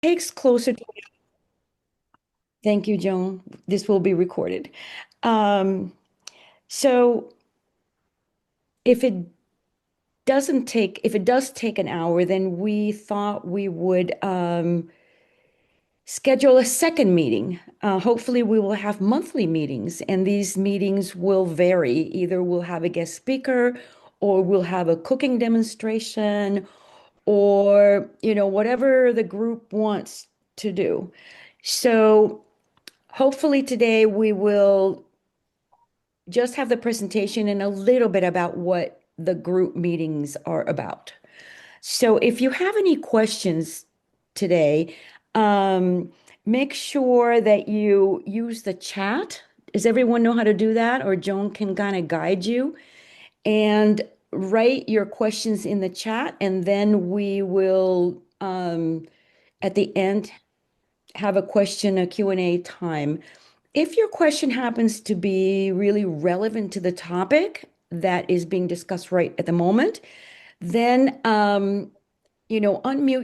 Takes closer to, thank you, Joan. This will be recorded. Um, so if it if it does take an hour, then we thought we would schedule a second meeting. Hopefully, we will have monthly meetings, and these meetings will vary. Either we'll have a guest speaker, or we'll have a cooking demonstration, or whatever the group wants to do. So hopefully today we will just have the presentation and a little bit about what the group meetings are about. So if you have any questions today, um, make sure that you use the chat. Does everyone know how to do that? Or Joan can kind of guide you and write your questions in the chat, and then we will, at the end, have a Q&A time. If your question happens to be really relevant to the topic that is being discussed right at the moment, then unmute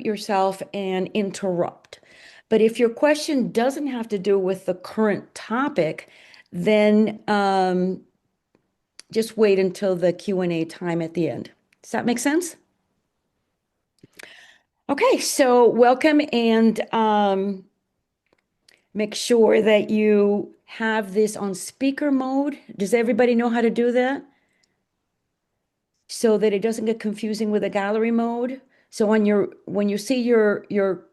yourself and interrupt. But if your question doesn't have to do with the current topic, then just wait until the Q&A time at the end. Does that make sense? Okay, so welcome, and make sure that you have this on speaker mode. Does everybody know how to do that? So that it doesn't get confusing with the gallery mode. So when you see your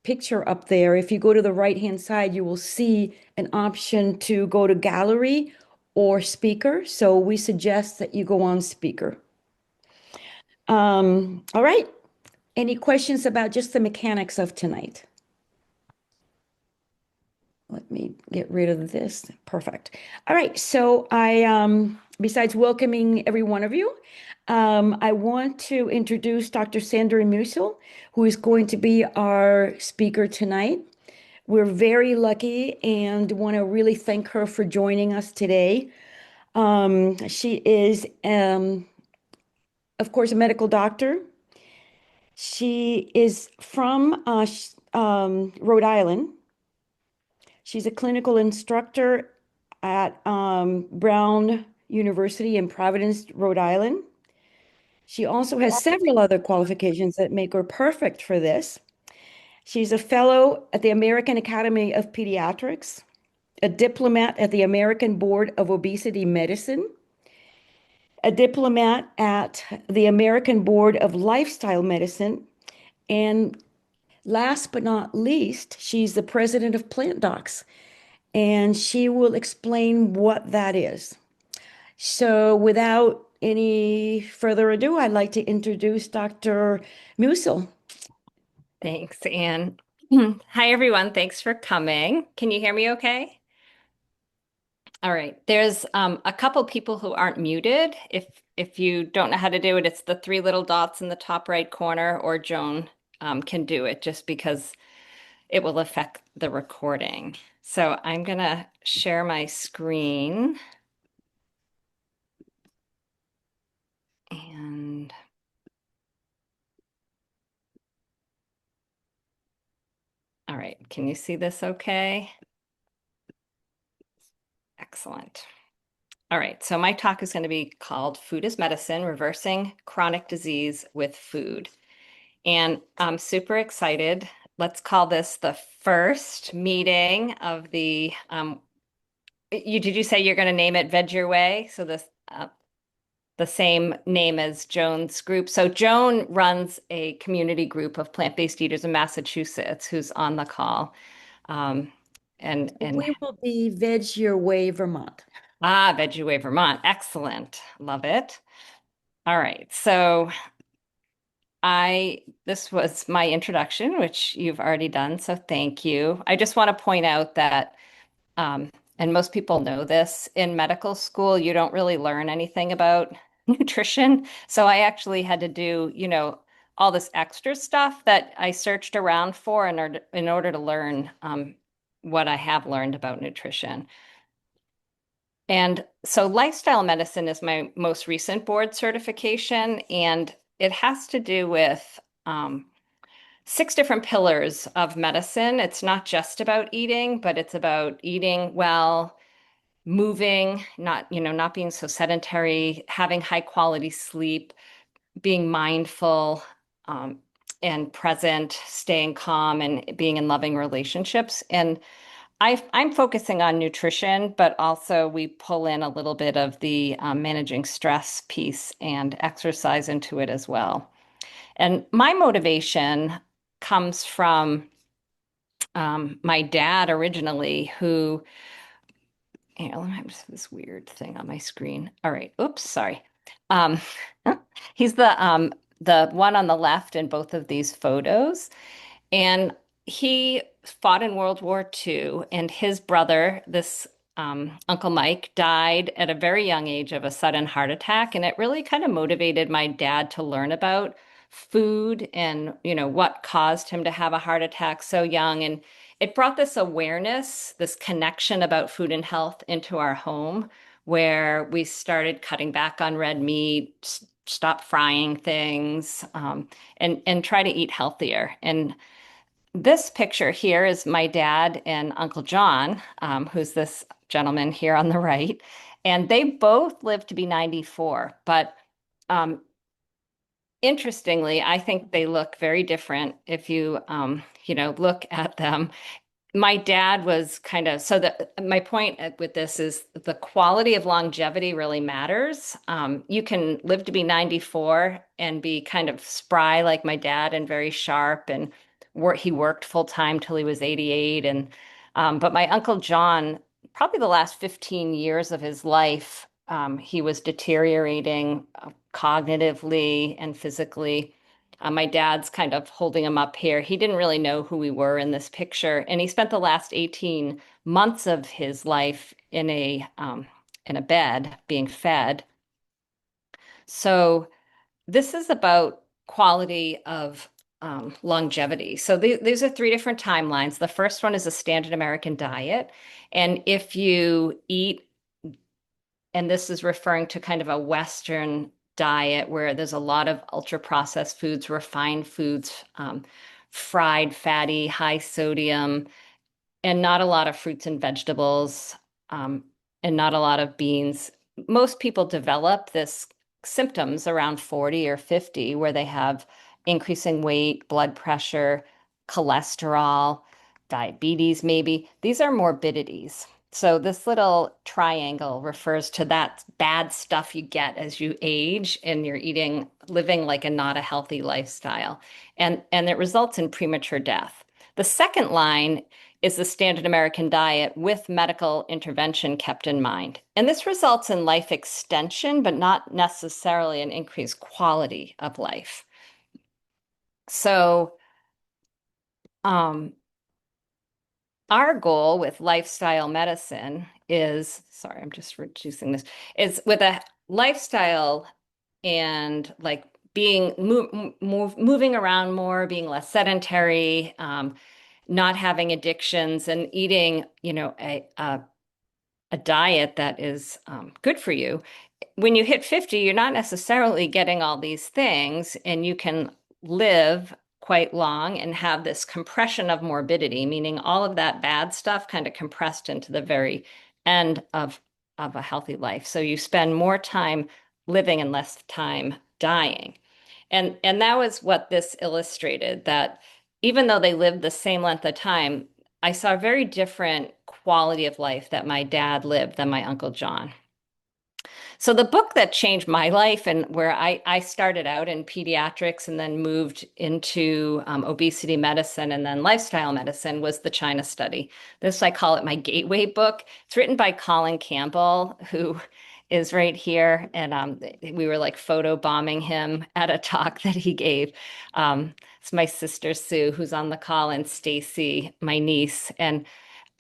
picture up there, if you go to the right-hand side, you will see an option to go to gallery or speaker. So we suggest that you go on speaker. All right. Any questions about just the mechanics of tonight? Let me get rid of this. Perfect. All right. So besides welcoming every one of you, I want to introduce Dr. Sandra Musial, who is going to be our speaker tonight. We're very lucky and want to really thank her for joining us today. She is, of course, a medical doctor. She is from Rhode Island. She's a clinical instructor at Brown University in Providence, Rhode Island. She also has several other qualifications that make her perfect for this. She's a fellow at the American Academy of Pediatrics, a diplomat at the American Board of Obesity Medicine, a diplomat at the American Board of Lifestyle Medicine, and last but not least, she's the president of Plant Docs, and she will explain what that is. So without any further ado, I'd like to introduce Dr. Musil. Thanks, Anne. Hi, everyone. Thanks for coming. Can you hear me okay? All right. There's a couple people who aren't muted. If you don't know how to do it, it's the three little dots in the top right corner, or Joan can do it just because it will affect the recording. So I'm gonna share my screen. And all right, can you see this okay? Excellent. All right, so my talk is going to be called Food is Medicine, Reversing Chronic Disease with Food. And I'm super excited. Let's call this the first meeting of did you say you're going to name it Veg Your Way? So the same name as Joan's group. So Joan runs a community group of plant-based eaters in Massachusetts who's on the call. Um, and We will be Veg Your Way Vermont. Veg Your Way Vermont. Excellent. Love it. All right. So this was my introduction, which you've already done, so thank you. I just want to point out that, and most people know this, in medical school, you don't really learn anything about nutrition. So I actually had to do, all this extra stuff that I searched around for in order to learn what I have learned about nutrition. And so lifestyle medicine is my most recent board certification, and it has to do with six different pillars of medicine. It's not just about eating, but it's about eating well, moving, not being so sedentary, having high quality sleep, being mindful, um, and present, staying calm, and being in loving relationships. And I'm focusing on nutrition, but also we pull in a little bit of the managing stress piece and exercise into it as well. And my motivation comes from my dad originally, who, let me have this weird thing on my screen. All right, oops, sorry. Um, he's the one on the left in both of these photos. And he fought in World War II, and his brother, this Uncle Mike, died at a very young age of a sudden heart attack. And it really kind of motivated my dad to learn about food and, what caused him to have a heart attack so young. And it brought this awareness, this connection about food and health into our home, where we started cutting back on red meat, stop frying things, and try to eat healthier. And this picture here is my dad and Uncle John, who's this gentleman here on the right. And they both lived to be 94. But um, interestingly, I think they look very different if you look at them. My dad was kind of so that my point with this is the quality of longevity really matters. You can live to be 94 and be kind of spry like my dad and very sharp and he worked full time till he was 88 and but my Uncle John, probably the last 15 years of his life, he was deteriorating cognitively and physically. My dad's kind of holding him up here. He didn't really know who we were in this picture, and he spent the last 18 months of his life in a bed being fed. So this is about quality of longevity. So these are three different timelines. The first one is a standard American diet, and if you eat, and this is referring to kind of a Western diet where there's a lot of ultra processed foods, refined foods, fried, fatty, high sodium, and not a lot of fruits and vegetables, um, and not a lot of beans. Most people develop this symptoms around 40 or 50 where they have increasing weight, blood pressure, cholesterol, diabetes, maybe. These are morbidities. So this little triangle refers to that bad stuff you get as you age and you're living like a not a healthy lifestyle. And it results in premature death. The second line is the standard American diet with medical intervention kept in mind. And this results in life extension, but not necessarily an increased quality of life. So, um, our goal with lifestyle medicine is, sorry, I'm just reducing this, is with a lifestyle and like moving around more, being less sedentary, not having addictions, and eating, a diet that is good for you. When you hit 50, you're not necessarily getting all these things, and you can live quite long and have this compression of morbidity, meaning all of that bad stuff kind of compressed into the very end of a healthy life. So you spend more time living and less time dying. And that was what this illustrated, that even though they lived the same length of time, I saw a very different quality of life that my dad lived than my Uncle John. So the book that changed my life and where I started out in pediatrics and then moved into obesity medicine and then lifestyle medicine was the China study. This, I call it my gateway book. It's written by Colin Campbell, who is right here. And we were like photo bombing him at a talk that he gave. It's my sister Sue, who's on the call, and Stacy, my niece. And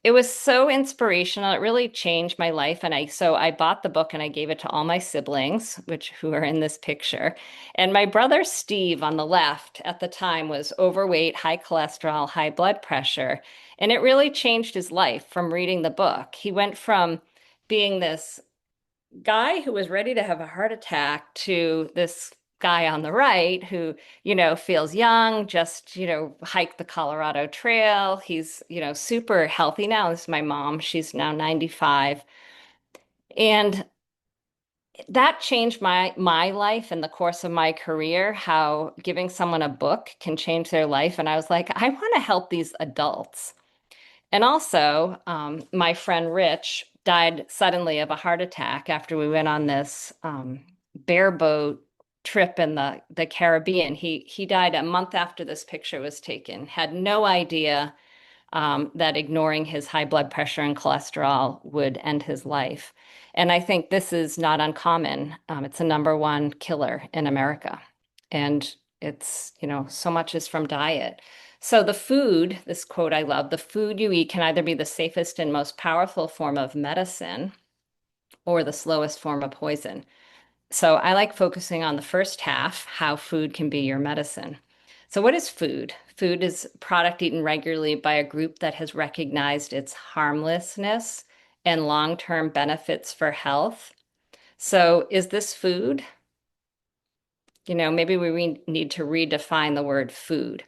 it was so inspirational. It really changed my life. And I bought the book and I gave it to all my siblings, who are in this picture. And my brother Steve on the left at the time was overweight, high cholesterol, high blood pressure. And it really changed his life from reading the book. He went from being this guy who was ready to have a heart attack to this guy on the right who, feels young, just, hiked the Colorado Trail. He's, super healthy now. This is my mom. She's now 95. And that changed my life in the course of my career, how giving someone a book can change their life. And I was like, I want to help these adults. And also, my friend Rich died suddenly of a heart attack after we went on this bareboat trip in the Caribbean. He died a month after this picture was taken. Had no idea that ignoring his high blood pressure and cholesterol would end his life. And I think this is not uncommon. It's a number one killer in America. And it's, so much is from diet. So the food, this quote I love, the food you eat can either be the safest and most powerful form of medicine or the slowest form of poison. So I like focusing on the first half, how food can be your medicine. So what is food? Food is a product eaten regularly by a group that has recognized its harmlessness and long-term benefits for health. So is this food? Maybe we need to redefine the word food.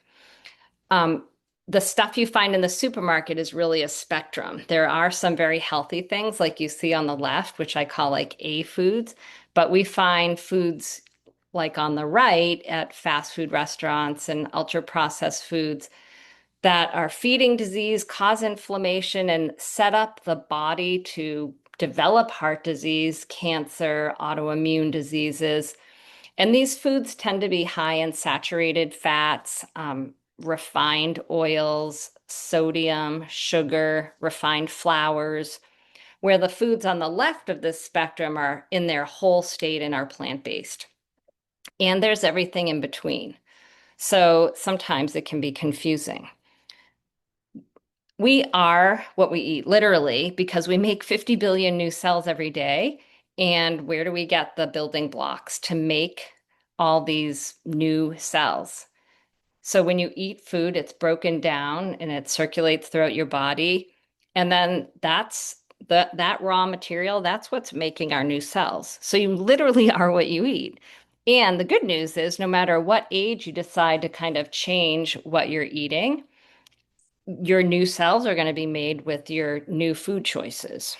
Um, the stuff you find in the supermarket is really a spectrum. There are some very healthy things like you see on the left, which I call like A foods, but we find foods like on the right at fast food restaurants and ultra processed foods that are feeding disease, cause inflammation, and set up the body to develop heart disease, cancer, autoimmune diseases. And these foods tend to be high in saturated fats, refined oils, sodium, sugar, refined flours, where the foods on the left of this spectrum are in their whole state and are plant-based. And there's everything in between. So sometimes it can be confusing. We are what we eat, literally, because we make 50 billion new cells every day. And where do we get the building blocks to make all these new cells? So when you eat food, it's broken down and it circulates throughout your body. And then that raw material, that's what's making our new cells. So you literally are what you eat. And the good news is no matter what age you decide to kind of change what you're eating, your new cells are going to be made with your new food choices.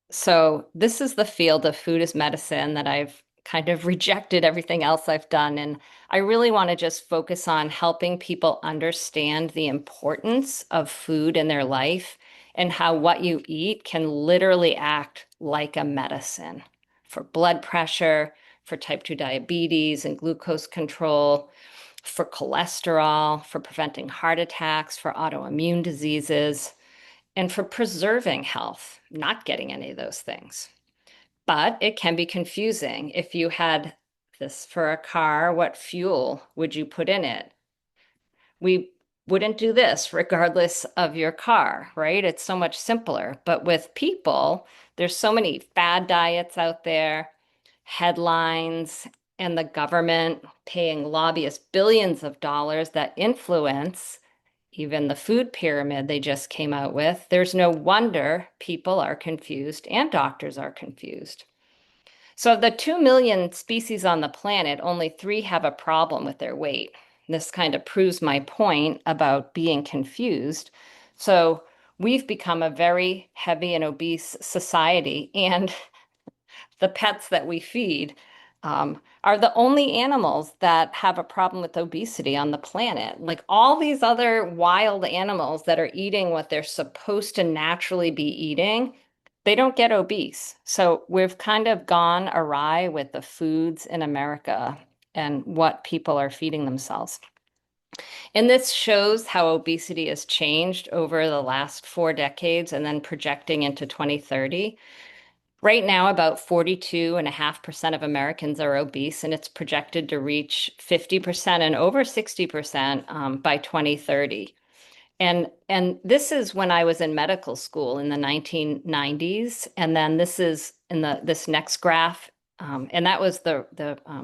So this is the field of food as medicine that I've kind of rejected everything else I've done. And I really want to just focus on helping people understand the importance of food in their life and how what you eat can literally act like a medicine for blood pressure, for type 2 diabetes and glucose control, for cholesterol, for preventing heart attacks, for autoimmune diseases, and for preserving health, not getting any of those things. But it can be confusing. If you had this for a car, what fuel would you put in it? We wouldn't do this regardless of your car, right? It's so much simpler. But with people, there's so many fad diets out there, headlines, and the government paying lobbyists billions of dollars that influence even the food pyramid they just came out with. There's no wonder people are confused and doctors are confused. So, of the 2 million species on the planet, only three have a problem with their weight. This kind of proves my point about being confused. So, we've become a very heavy and obese society, and the pets that we feed are the only animals that have a problem with obesity on the planet. Like all these other wild animals that are eating what they're supposed to naturally be eating, they don't get obese. So we've kind of gone awry with the foods in America and what people are feeding themselves. And this shows how obesity has changed over the last 4 decades and then projecting into 2030. Right now, about 42.5% of Americans are obese, and it's projected to reach 50% and over 60% by 2030. And this is when I was in medical school in the 1990s, and then this is in this next graph, and that was the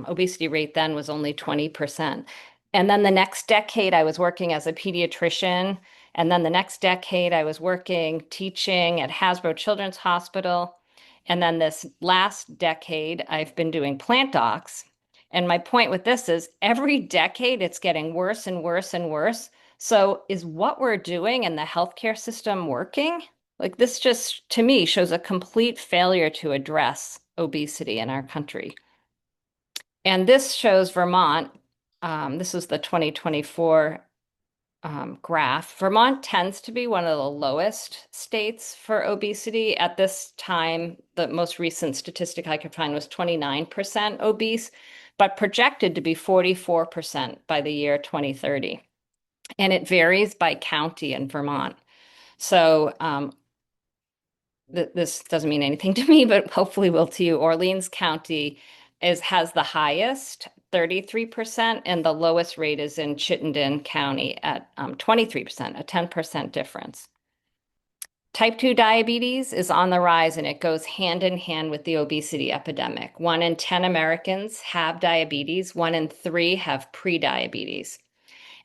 obesity rate then was only 20%. And then the next decade, I was working as a pediatrician, and then the next decade, I was working teaching at Hasbro Children's Hospital. And then this last decade, I've been doing plant docs. And my point with this is every decade it's getting worse and worse and worse. So is what we're doing in the healthcare system working? Like this just to me shows a complete failure to address obesity in our country. And this shows Vermont. This is the 2024 graph. Vermont tends to be one of the lowest states for obesity. At this time, the most recent statistic I could find was 29% obese, but projected to be 44% by the year 2030. And it varies by county in Vermont. So this doesn't mean anything to me, but hopefully will to you. Orleans County has the highest, 33%, and the lowest rate is in Chittenden County at 23%, a 10% difference. Type 2 diabetes is on the rise and it goes hand in hand with the obesity epidemic. 1 in 10 Americans have diabetes, 1 in 3 have prediabetes.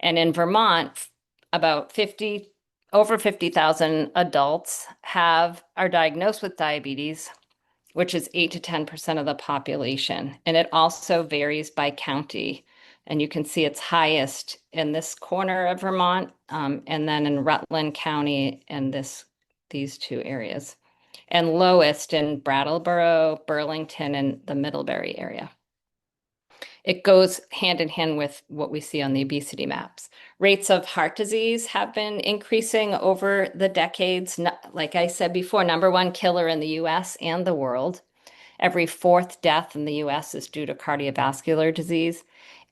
And in Vermont, about 50, over 50,000 adults are diagnosed with diabetes, which is 8 to 10% of the population. And it also varies by county. And you can see it's highest in this corner of Vermont, and then in Rutland County and these two areas, and lowest in Brattleboro, Burlington, and the Middlebury area. It goes hand in hand with what we see on the obesity maps. Rates of heart disease have been increasing over the decades. Like I said before, #1 killer in the US and the world. Every fourth death in the US is due to cardiovascular disease.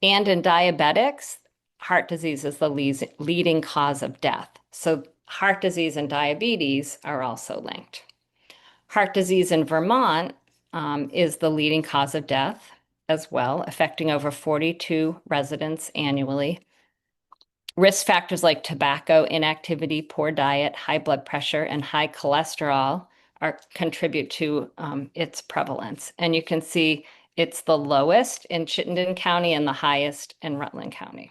And in diabetics, heart disease is the leading cause of death. So heart disease and diabetes are also linked. Heart disease in Vermont is the leading cause of death as well, affecting over 42 residents annually. Risk factors like tobacco, inactivity, poor diet, high blood pressure, and high cholesterol contribute to its prevalence. And you can see it's the lowest in Chittenden County and the highest in Rutland County.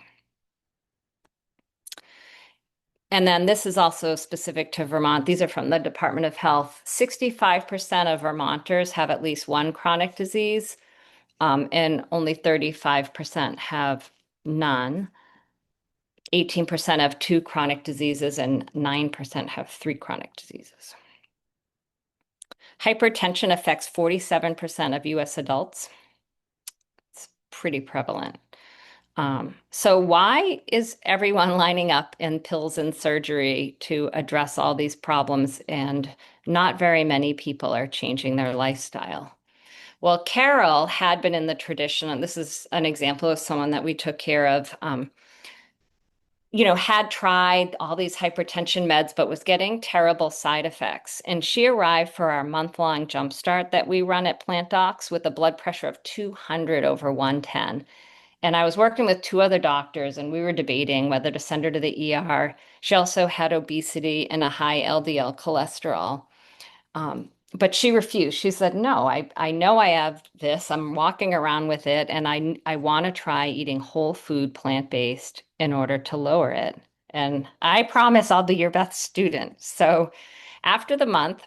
And then this is also specific to Vermont. These are from the Department of Health. 65% of Vermonters have at least one chronic disease, and only 35% have none. 18% have 2 chronic diseases, and 9% have 3 chronic diseases. Hypertension affects 47% of US adults. It's pretty prevalent. So why is everyone lining up in pills and surgery to address all these problems and not very many people are changing their lifestyle? Well, Carol had been in the tradition, and this is an example of someone that we took care of, had tried all these hypertension meds, but was getting terrible side effects. And she arrived for our month-long jumpstart that we run at Plant Docs with a blood pressure of 200 over 110. And I was working with 2 other doctors, and we were debating whether to send her to the ER. She also had obesity and a high LDL cholesterol. But she refused. She said, no, I know I have this. I'm walking around with it, and I want to try eating whole food, plant-based in order to lower it. And I promise I'll be your best student. So after the month,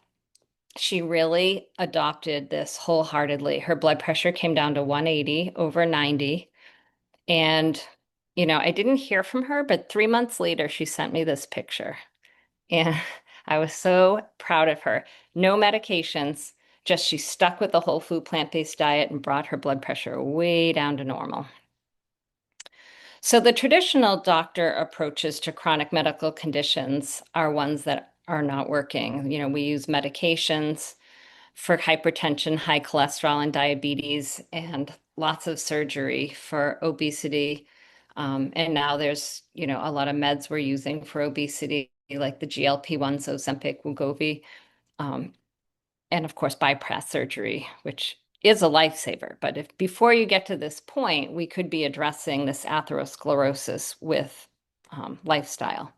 she really adopted this wholeheartedly. Her blood pressure came down to 180 over 90. And, I didn't hear from her, but 3 months later, she sent me this picture. And I was so proud of her. No medications, just she stuck with the whole food plant-based diet and brought her blood pressure way down to normal. So the traditional doctor approaches to chronic medical conditions are ones that are not working. We use medications for hypertension, high cholesterol, and diabetes, and lots of surgery for obesity. And now there's, a lot of meds we're using for obesity, like the GLP-1s, Ozempic, Wegovy, and of course, bypass surgery, which is a lifesaver. But if before you get to this point, we could be addressing this atherosclerosis with lifestyle.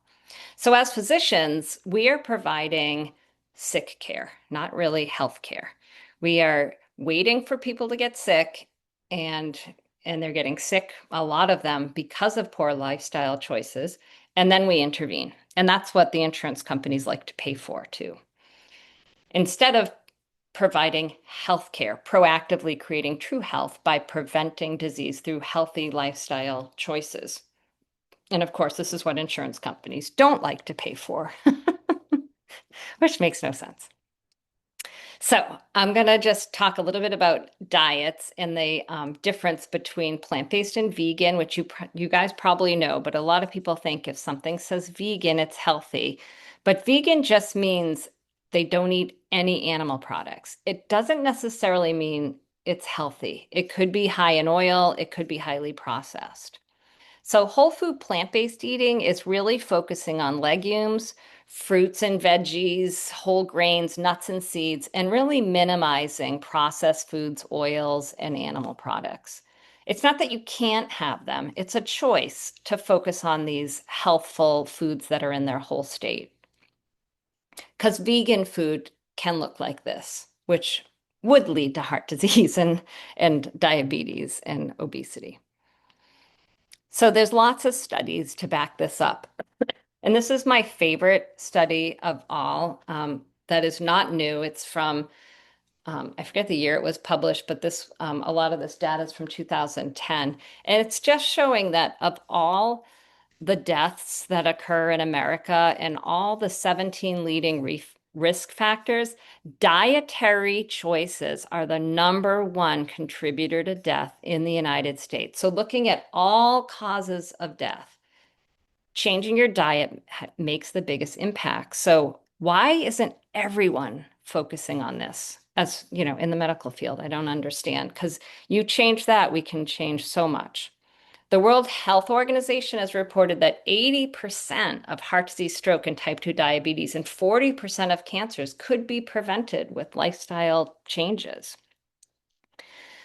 So as physicians, we are providing sick care, not really health care. We are waiting for people to get sick, and they're getting sick, a lot of them, because of poor lifestyle choices, and then we intervene. And that's what the insurance companies like to pay for too. Instead of providing healthcare, proactively creating true health by preventing disease through healthy lifestyle choices. And of course, this is what insurance companies don't like to pay for, which makes no sense. So I'm going to just talk a little bit about diets and the difference between plant-based and vegan, which you guys probably know, but a lot of people think if something says vegan, it's healthy. But vegan just means they don't eat any animal products. It doesn't necessarily mean it's healthy. It could be high in oil, it could be highly processed. So, whole food plant-based eating is really focusing on legumes, fruits and veggies, whole grains, nuts and seeds, and really minimizing processed foods, oils, and animal products. It's not that you can't have them, it's a choice to focus on these healthful foods that are in their whole state. Because vegan food can look like this, which would lead to heart disease and diabetes and obesity. So there's lots of studies to back this up. And this is my favorite study of all that is not new. It's from, I forget the year it was published, but this a lot of this data is from 2010. And it's just showing that of all the deaths that occur in America and all the 17 leading risk factors, dietary choices are the number one contributor to death in the United States. So, looking at all causes of death, changing your diet makes the biggest impact. So, why isn't everyone focusing on this? As you know, in the medical field, I don't understand because you change that, we can change so much. The World Health Organization has reported that 80% of heart disease, stroke, and type 2 diabetes and 40% of cancers could be prevented with lifestyle changes.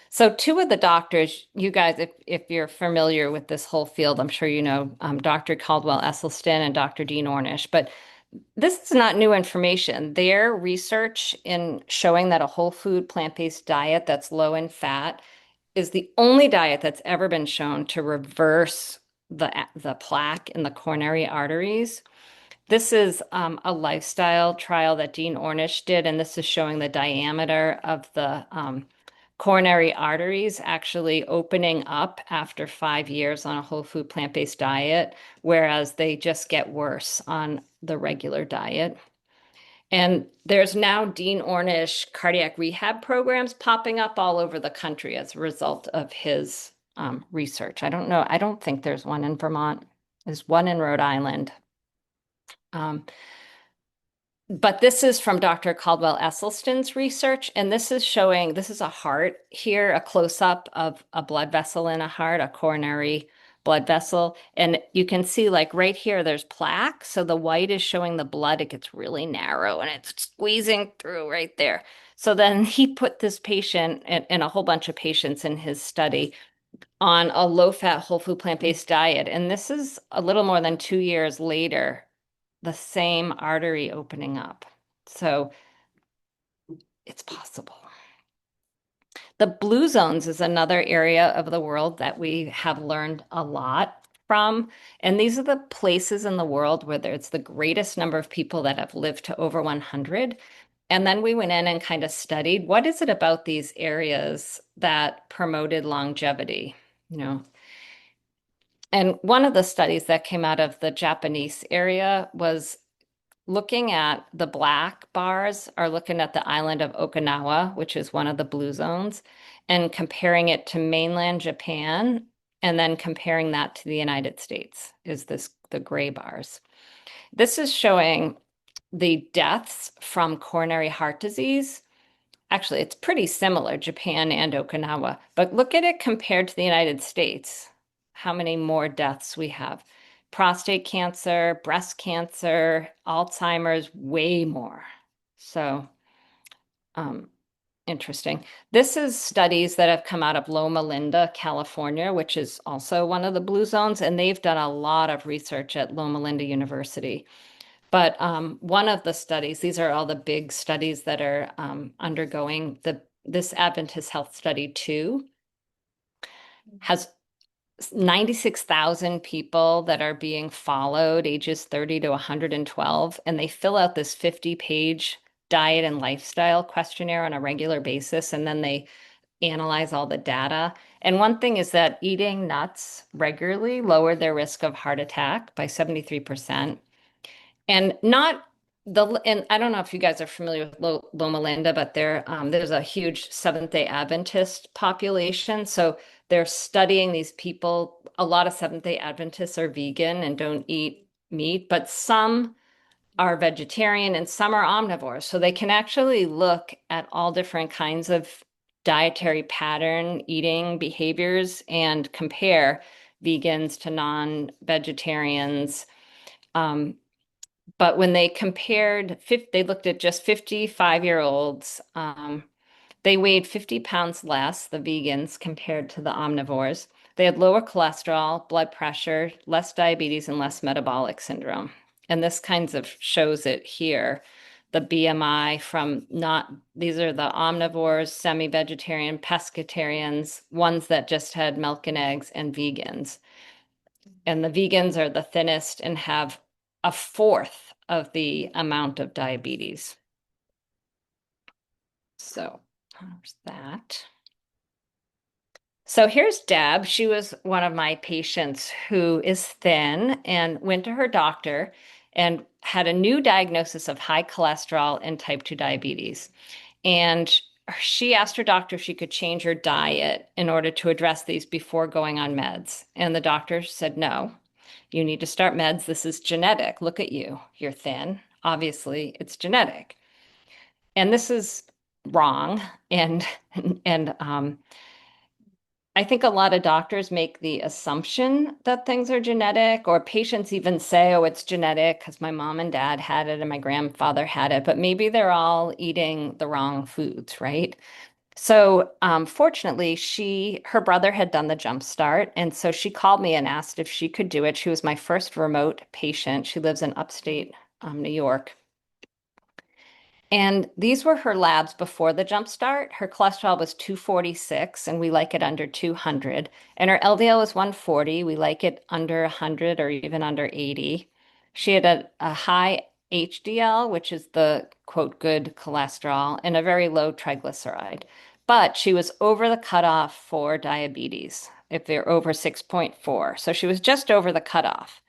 So, two of the doctors, you guys, if you're familiar with this whole field, I'm sure you know Dr. Caldwell Esselstyn and Dr. Dean Ornish, but this is not new information. Their research in showing that a whole food plant-based diet that's low in fat is the only diet that's ever been shown to reverse the plaque in the coronary arteries. This is a lifestyle trial that Dean Ornish did, and this is showing the diameter of the coronary arteries actually opening up after 5 years on a whole food plant-based diet, whereas they just get worse on the regular diet. And there's now Dean Ornish cardiac rehab programs popping up all over the country as a result of his research. I don't know. I don't think there's one in Vermont. There's one in Rhode Island. Um, but this is from Dr. Caldwell Esselstyn's research, and this is showing, this is a heart here, a close-up of a blood vessel in a heart, a coronary blood vessel. And you can see like right here, there's plaque. So the white is showing the blood. It gets really narrow and it's squeezing through right there. So then he put this patient and a whole bunch of patients in his study on a low-fat, whole food, plant-based diet. And this is a little more than 2 years later, the same artery opening up. So it's possible. The blue zones is another area of the world that we have learned a lot from. And these are the places in the world where there's the greatest number of people that have lived to over 100. And then we went in and kind of studied what is it about these areas that promoted longevity, you know. And one of the studies that came out of the Japanese area was looking at the black bars are looking at the island of Okinawa, which is one of the blue zones, and comparing it to mainland Japan, and then comparing that to the United States is this the gray bars. This is showing the deaths from coronary heart disease. Actually, it's pretty similar, Japan and Okinawa, but look at it compared to the United States, how many more deaths we have. Prostate cancer, breast cancer, Alzheimer's, way more. So, interesting. This is studies that have come out of Loma Linda, California, which is also one of the blue zones, and they've done a lot of research at Loma Linda University. But one of the studies, these are all the big studies that are undergoing this Adventist Health Study 2 has 96,000 people that are being followed, ages 30 to 112, and they fill out this 50-page diet and lifestyle questionnaire on a regular basis, and then they analyze all the data. And one thing is that eating nuts regularly lowered their risk of heart attack by 73%. And not and I don't know if you guys are familiar with Loma Linda, but there's a huge Seventh-day Adventist population. So they're studying these people. A lot of Seventh-day Adventists are vegan and don't eat meat, but some are vegetarian and some are omnivores. So they can actually look at all different kinds of dietary pattern eating behaviors and compare vegans to non-vegetarians. Um, but when they compared, they looked at just 55-year-olds. They weighed 50 pounds less, the vegans, compared to the omnivores. They had lower cholesterol, blood pressure, less diabetes, and less metabolic syndrome. And this kinds of shows it here. The BMI from not, these are the omnivores, semi-vegetarian, pescatarians, ones that just had milk and eggs, and vegans. And the vegans are the thinnest and have a fourth of the amount of diabetes. So there's that. So here's Deb. She was one of my patients who is thin and went to her doctor and had a new diagnosis of high cholesterol and type 2 diabetes. And she asked her doctor if she could change her diet in order to address these before going on meds. And the doctor said, no, you need to start meds. This is genetic. Look at you. You're thin. Obviously, it's genetic. And this is wrong. And I think a lot of doctors make the assumption that things are genetic, or patients even say, oh, it's genetic because my mom and dad had it and my grandfather had it, but maybe they're all eating the wrong foods, right? So, fortunately, her brother had done the jump start, and so she called me and asked if she could do it. She was my first remote patient. She lives in upstate New York. And these were her labs before the jump start. Her cholesterol was 246, and we like it under 200. And her LDL was 140. We like it under 100 or even under 80. She had a high HDL, which is the quote good cholesterol, and a very low triglyceride. But she was over the cutoff for diabetes if they're over 6.4. So she was just over the cutoff.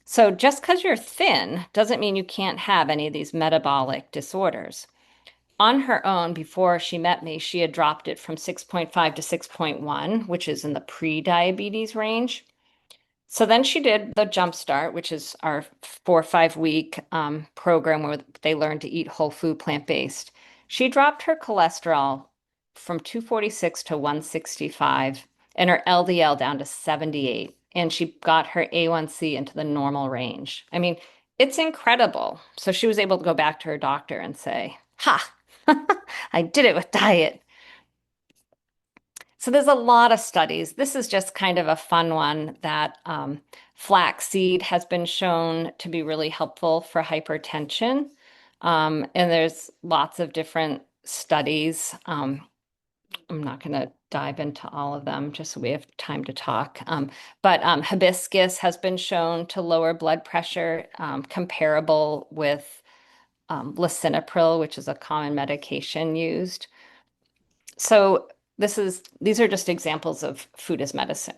So just because you're thin doesn't mean you can't have any of these metabolic disorders. On her own, before she met me, she had dropped it from 6.5 to 6.1, which is in the pre-diabetes range. So then she did the Jump Start, which is our 4 or 5 week program where they learn to eat whole food, plant-based. She dropped her cholesterol from 246 to 165 and her LDL down to 78. And she got her A1C into the normal range. I mean, it's incredible. So she was able to go back to her doctor and say, ha, I did it with diet. So there's a lot of studies. This is just kind of a fun one that flaxseed has been shown to be really helpful for hypertension. And there's lots of different studies. I'm not going to dive into all of them just so we have time to talk. But hibiscus has been shown to lower blood pressure, comparable with lisinopril, which is a common medication used. So these are just examples of food as medicine.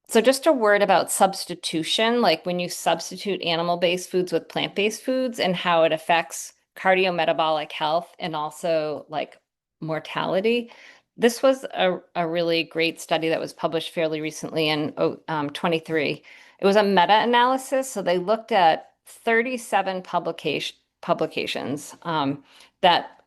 So just a word about substitution, like when you substitute animal-based foods with plant-based foods and how it affects cardiometabolic health and also like mortality. This was a really great study that was published fairly recently in 23. It was a meta-analysis, so they looked at 37 publications that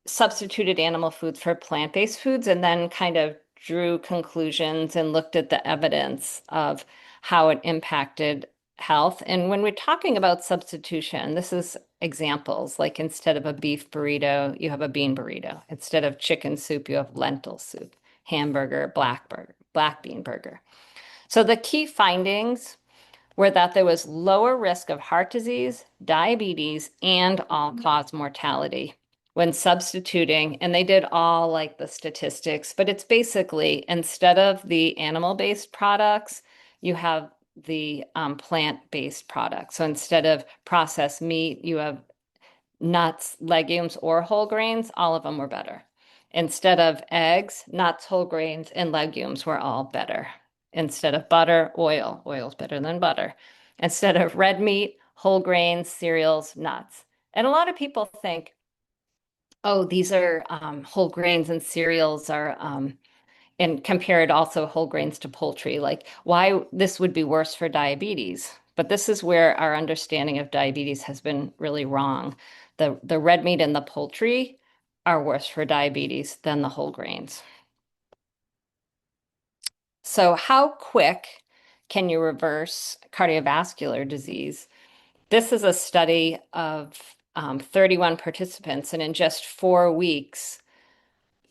substituted animal foods for plant-based foods and then kind of drew conclusions and looked at the evidence of how it impacted health. And when we're talking about substitution, this is examples like instead of a beef burrito, you have a bean burrito. Instead of chicken soup, you have lentil soup, hamburger, black bean burger. So the key findings were that there was lower risk of heart disease, diabetes, and all-cause mortality when substituting, and they did all like the statistics, but it's basically instead of the animal-based products, you have the plant-based products. So instead of processed meat, you have nuts, legumes, or whole grains, all of them were better. Instead of eggs, nuts, whole grains, and legumes were all better. Instead of butter, oil. Oil's better than butter. Instead of red meat, whole grains, cereals, nuts. And a lot of people think, oh, these are whole grains and cereals are and compared also whole grains to poultry, like why this would be worse for diabetes. But this is where our understanding of diabetes has been really wrong. The red meat and the poultry are worse for diabetes than the whole grains. So how quick can you reverse cardiovascular disease? This is a study of 31 participants, and in just 4 weeks,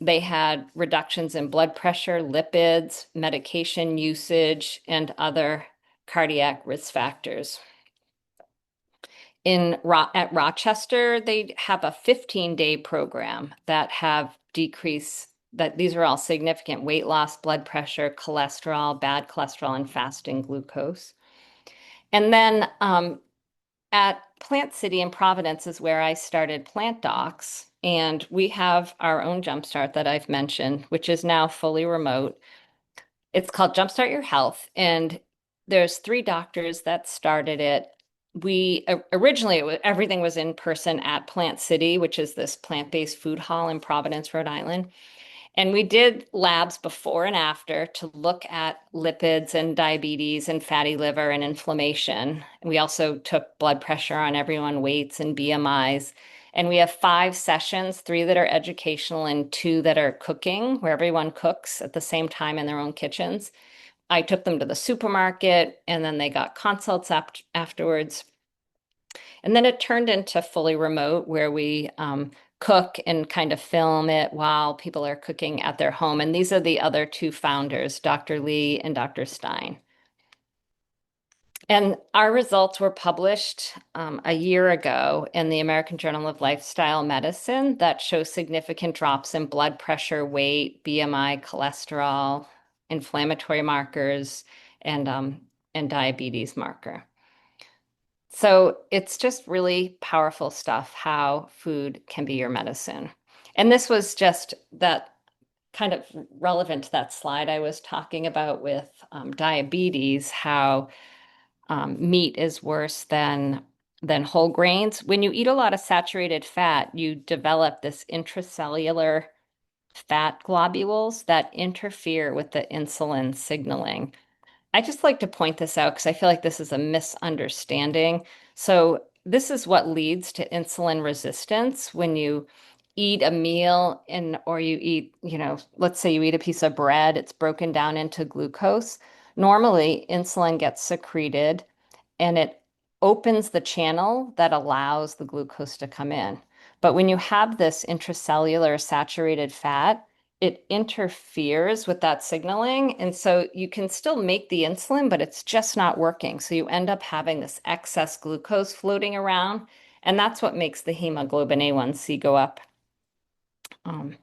they had reductions in blood pressure, lipids, medication usage, and other cardiac risk factors. At Rochester, they have a 15-day program that have decreased that these are all significant weight loss, blood pressure, cholesterol, bad cholesterol, and fasting glucose. And then at Plant City in Providence is where I started Plant Docs, and we have our own Jumpstart that I've mentioned, which is now fully remote. It's called Jumpstart Your Health, and there's 3 doctors that started it. We originally everything was in person at Plant City, which is this plant-based food hall in Providence, Rhode Island. And we did labs before and after to look at lipids and diabetes and fatty liver and inflammation. We also took blood pressure on everyone, weights and BMIs. And we have 5 sessions, 3 that are educational and 2 that are cooking, where everyone cooks at the same time in their own kitchens. I took them to the supermarket and then they got consults afterwards. And then it turned into fully remote where we cook and kind of film it while people are cooking at their home. And these are the other 2 founders, Dr. Lee and Dr. Stein. And our results were published a year ago in the American Journal of Lifestyle Medicine that shows significant drops in blood pressure, weight, BMI, cholesterol, inflammatory markers, and diabetes marker. So it's just really powerful stuff how food can be your medicine. And this was just that kind of relevant to that slide I was talking about with diabetes, how meat is worse than whole grains. When you eat a lot of saturated fat, you develop this intracellular fat globules that interfere with the insulin signaling. I just like to point this out because I feel like this is a misunderstanding. So, this is what leads to insulin resistance when you eat a meal and or you eat, let's say you eat a piece of bread, it's broken down into glucose. Normally, insulin gets secreted and it opens the channel that allows the glucose to come in. But when you have this intracellular saturated fat, it interferes with that signaling. And so you can still make the insulin, but it's just not working. So you end up having this excess glucose floating around. And that's what makes the hemoglobin A1C go up. Um,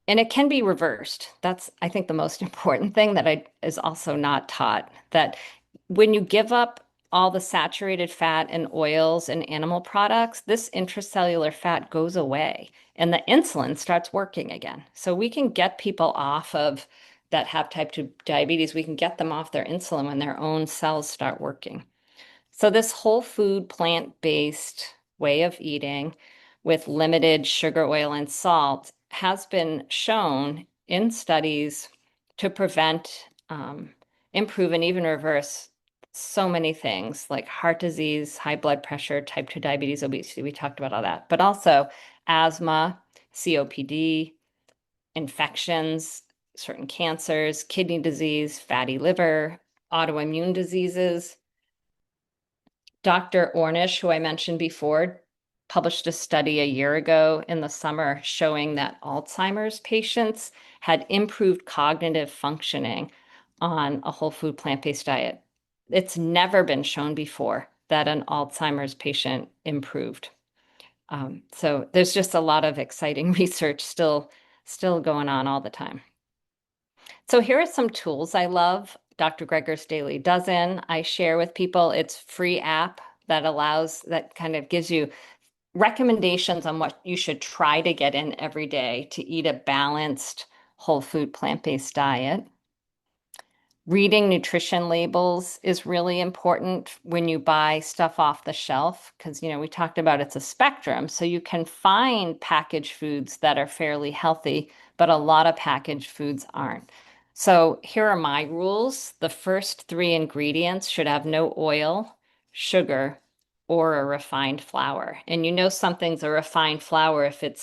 and it can be reversed. That's, I think, the most important thing that is also not taught that when you give up all the saturated fat and oils and animal products, this intracellular fat goes away and the insulin starts working again. So we can get people off of that have type 2 diabetes, we can get them off their insulin when their own cells start working. So, this whole food, plant-based way of eating with limited sugar, oil, and salt has been shown in studies to prevent, improve, and even reverse so many things like heart disease, high blood pressure, type 2 diabetes, obesity. We talked about all that, but also asthma, COPD, infections, certain cancers, kidney disease, fatty liver, autoimmune diseases. Dr. Ornish, who I mentioned before, published a study a year ago in the summer showing that Alzheimer's patients had improved cognitive functioning on a whole food plant-based diet. It's never been shown before that an Alzheimer's patient improved. So there's just a lot of exciting research still going on all the time. So here are some tools I love. Dr. Greger's Daily Dozen, I share with people. It's free app that kind of gives you recommendations on what you should try to get in every day to eat a balanced, whole food, plant-based diet. Reading nutrition labels is really important when you buy stuff off the shelf because, we talked about it's a spectrum. So you can find packaged foods that are fairly healthy, but a lot of packaged foods aren't. So here are my rules. The first three ingredients should have no oil, sugar, or a refined flour. And something's a refined flour if it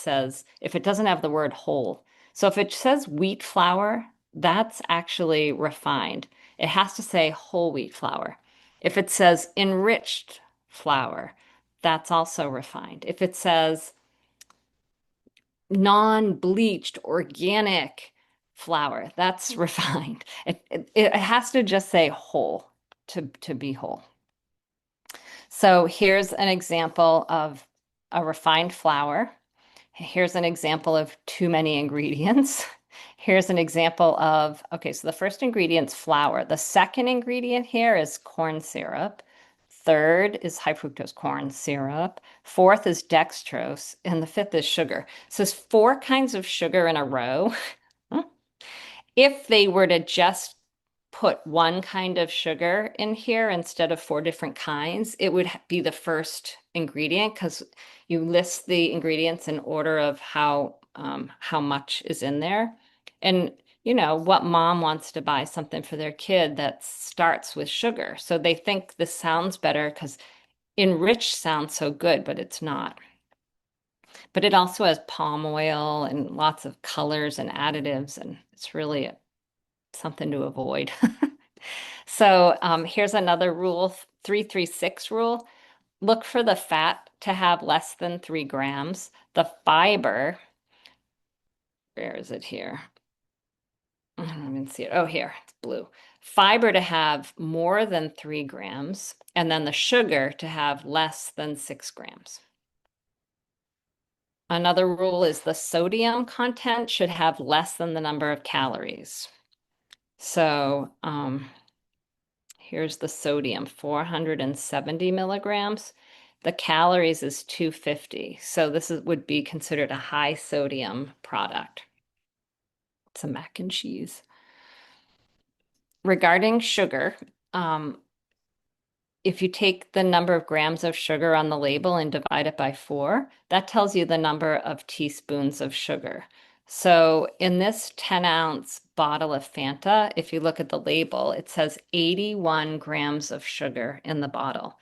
doesn't have the word whole. So if it says wheat flour, that's actually refined. It has to say whole wheat flour. If it says enriched flour, that's also refined. If it says non-bleached organic flour, that's refined. It has to just say whole to be whole. So here's an example of a refined flour. Here's an example of too many ingredients. Here's an example of, okay, so the first ingredient's flour. The second ingredient here is corn syrup. Third is high fructose corn syrup. Fourth is dextrose. And the fifth is sugar. So it's four kinds of sugar in a row. If they were to just put one kind of sugar in here instead of four different kinds, it would be the first ingredient because you list the ingredients in order of how much is in there. And what mom wants to buy something for their kid that starts with sugar. So they think this sounds better because enriched sounds so good, but it's not. But it also has palm oil and lots of colors and additives, and it's really something to avoid. So here's another rule, 336 rule. Look for the fat to have less than 3 grams. The fiber, where is it here? I don't even see it. Oh, here, it's blue. Fiber to have more than 3 grams, and then the sugar to have less than 6 grams. Another rule is the sodium content should have less than the number of calories. So here's the sodium, 470 milligrams. The calories is 250. So would be considered a high sodium product. It's a mac and cheese. Regarding sugar, if you take the number of grams of sugar on the label and divide it by 4, that tells you the number of teaspoons of sugar. So in this 10-ounce bottle of Fanta, if you look at the label, it says 81 grams of sugar in the bottle.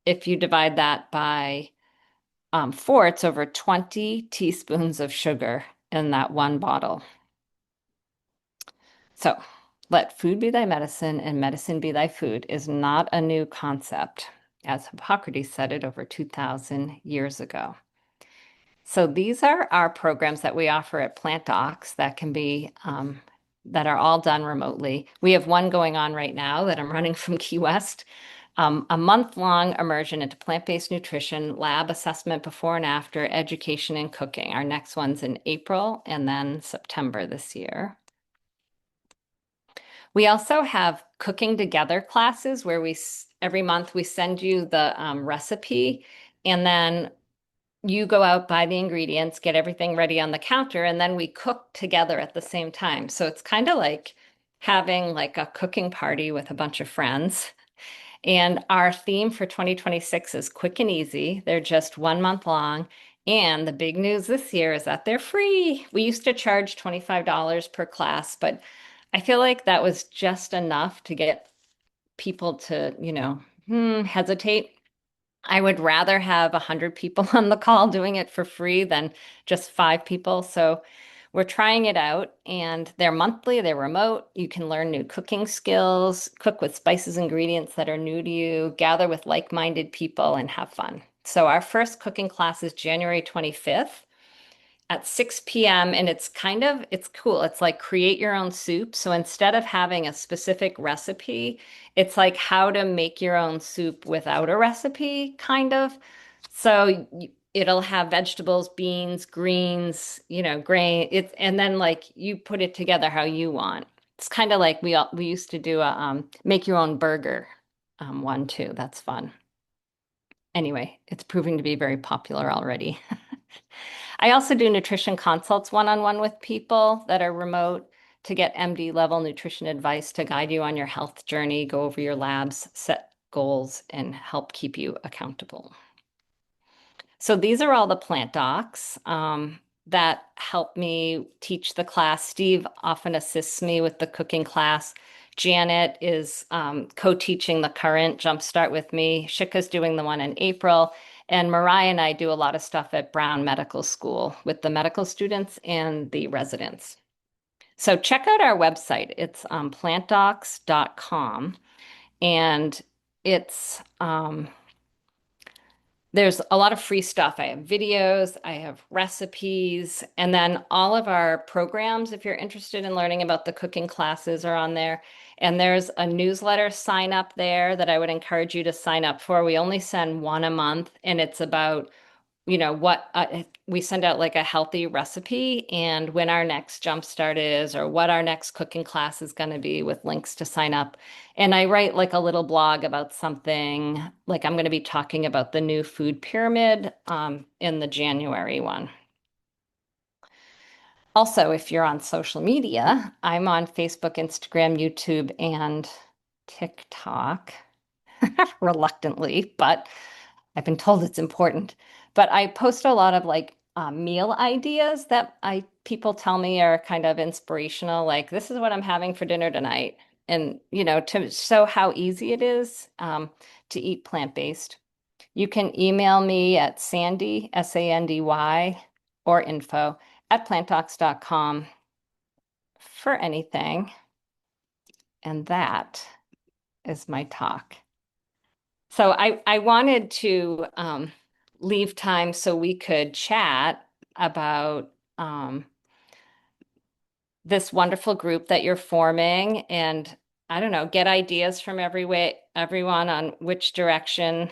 If you divide that by 4, it's over 20 teaspoons of sugar in that one bottle. So let food be thy medicine and medicine be thy food is not a new concept, as Hippocrates said it over 2,000 years ago. So these are our programs that we offer at Plant Docs that can be that are all done remotely. We have one going on right now that I'm running from Key West, a month-long immersion into plant-based nutrition, lab assessment before and after, education and cooking. Our next one's in April and then September this year. We also have cooking together classes where every month we send you the recipe and then you go out, buy the ingredients, get everything ready on the counter, and then we cook together at the same time. So it's kind of like having like a cooking party with a bunch of friends. And our theme for 2026 is quick and easy. They're just 1 month long. And the big news this year is that they're free. We used to charge $25 per class, but I feel like that was just enough to get people to, hesitate. I would rather have 100 people on the call doing it for free than just 5 people. So we're trying it out and they're monthly, they're remote. You can learn new cooking skills, cook with spices, ingredients that are new to you, gather with like-minded people and have fun. So our first cooking class is January 25th at 6 p.m. and it's cool. It's like create your own soup. So instead of having a specific recipe, it's like how to make your own soup without a recipe, kind of. So it'll have vegetables, beans, greens, grain. And then like you put it together how you want. It's kind of like we used to do a make your own burger one too. That's fun. Anyway, it's proving to be very popular already. I also do nutrition consults one-on-one with people that are remote to get MD level nutrition advice to guide you on your health journey, go over your labs, set goals, and help keep you accountable. So these are all the plant docs that help me teach the class. Steve often assists me with the cooking class. Janet is co-teaching the current Jumpstart with me. Shika's doing the one in April. And Mariah and I do a lot of stuff at Brown Medical School with the medical students and the residents. So check out our website. It's plantdocs.com. And it's there's a lot of free stuff. I have videos, I have recipes, and then all of our programs, if you're interested in learning about the cooking classes, are on there. And there's a newsletter sign up there that I would encourage you to sign up for. We only send one a month, and it's about what we send out like a healthy recipe and when our next jump start is or what our next cooking class is going to be with links to sign up. And I write like a little blog about something like I'm going to be talking about the new food pyramid in the January one. Also, if you're on social media, I'm on Facebook, Instagram, YouTube, and TikTok reluctantly, but I've been told it's important. But I post a lot of like meal ideas that I people tell me are kind of inspirational. Like this is what I'm having for dinner tonight, and to show how easy it is to eat plant-based. You can email me at Sandy Sandy or info at plantdocs.com for anything. And that is my talk. So I wanted to leave time so we could chat about this wonderful group that you're forming and I don't know, get ideas from everyone on which direction,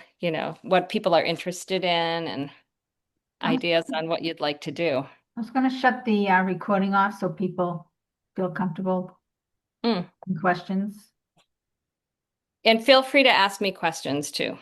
what people are interested in and I'm, ideas on what you'd like to do. I was going to shut the recording off so people feel comfortable Mm. in questions. And feel free to ask me questions too.